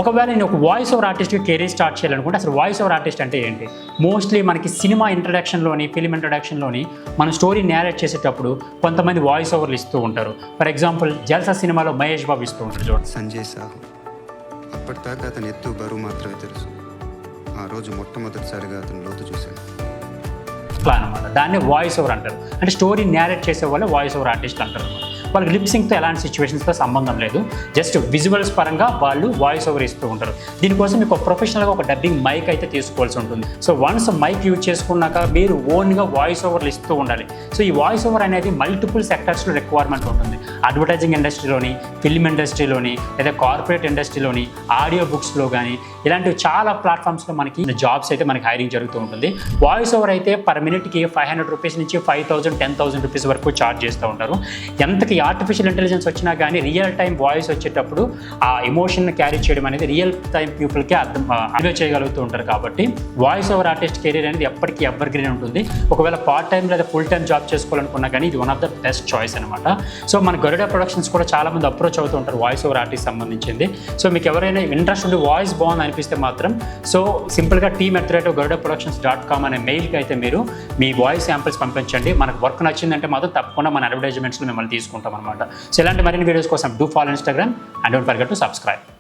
ఒకవేళ నేను ఒక వాయిస్ ఓవర్ ఆర్టిస్ట్గా కెరీర్ స్టార్ట్ చేయాలనుకుంటే అసలు వాయిస్ ఓవర్ ఆర్టిస్ట్ అంటే ఏంటి? మోస్ట్లీ మనకి సినిమా ఇంట్రడక్షన్లోని, ఫిలిం ఇంట్రడక్షన్లోని మన స్టోరీ నేరేట్ చేసేటప్పుడు కొంతమంది వాయిస్ ఓవర్లు ఇస్తూ ఉంటారు. ఫర్ ఎగ్జాంపుల్ జల్సా సినిమాలో మహేష్ బాబు ఇస్తూ ఉంటారు చూడండి. సంజయ్ సాహు అప్పటిదాకా అతని ఎత్తు బరువు మాత్రమే తెలుసు. ఆ రోజు మొట్టమొదటిసారిగా అతను లోతు చూశాను. అట్లా అనమాట. దాన్ని వాయిస్ ఓవర్ అంటారు. అంటే స్టోరీ నేరేట్ చేసే వాళ్ళే వాయిస్ ఓవర్ ఆర్టిస్ట్ అంటారు అనమాట. వాళ్ళకి లిప్సింగ్తో ఎలాంటి సిచ్యువేషన్స్తో సంబంధం లేదు, జస్ట్ విజువల్స్ పరంగా వాళ్ళు వాయిస్ ఓవర్ ఇస్తూ ఉంటారు. దీనికోసం మీకు ప్రొఫెషనల్గా ఒక డబ్బింగ్ మైక్ అయితే తీసుకోవాల్సి ఉంటుంది. సో వన్స్ మైక్ యూజ్ చేసుకున్నాక మీరు ఓన్గా వాయిస్ ఓవర్లు ఇస్తూ ఉండాలి. సో ఈ వాయిస్ ఓవర్ అనేది మల్టిపుల్ సెక్టర్స్లో రిక్వైర్మెంట్ ఉంటుంది. అడ్వర్టైజింగ్ ఇండస్ట్రీలోని, ఫిల్మ్ ఇండస్ట్రీలోని, లేదా కార్పొరేట్ ఇండస్ట్రీలోని, ఆడియో బుక్స్లో కానీ ఇలాంటివి చాలా ప్లాట్ఫామ్స్లో మనకి జాబ్స్ అయితే మనకి హైరింగ్ జరుగుతూ ఉంటుంది. వాయిస్ ఓవర్ అయితే పర్ మినిట్కి 500 రూపీస్ నుంచి 5,000, 10,000 రూపీస్ వరకు ఛార్జ్ చేస్తూ ఉంటారు. ఎంతకి ఆర్టిఫిషియల్ ఇంటెలిజెన్స్ వచ్చినా కానీ రియల్ టైం వాయిస్ వచ్చేటప్పుడు ఆ ఎమోషన్ క్యారీ చేయడం అనేది రియల్ టైం పీపుల్కి అర్థం చేయగలుగుతూ ఉంటారు. కాబట్టి వాయిస్ ఓవర్ ఆర్టిస్ట్ కెరీర్ అనేది ఎప్పటికీ ఎవర్ గ్రీన్ ఉంటుంది. ఒకవేళ పార్ట్ టైం లేదా ఫుల్ టైం జాబ్ చేసుకోవాలనుకున్నా కానీ ఇది one of the best choice అనమాట. సో మన గరుడ ప్రొడక్షన్స్ కూడా చాలా మంది అప్రోచ్ అవుతూ ఉంటారు వాయిస్ ఓవర్ ఆర్టిస్ట్ సంబంధించింది. సో మీకు ఎవరైనా ఇంట్రెస్ట్ ఉండి వాయిస్ బాగుంది అనిపిస్తే మాత్రం సో సింపుల్గా team@garudaproductions.com అనే మెయిల్కి అయితే మీరు మీ వాయిస్ శాంపిల్స్ పంపించండి. మనకు వర్క్ నచ్చిందంటే మాత్రం తప్పకుండా మన అడ్వర్టైజ్మెంట్స్లో మిమ్మల్ని తీసుకుంటాం అనమాట. సో ఇలాంటి మరిన్ని వీడియోస్ కోసం do follow Instagram and don't forget to subscribe.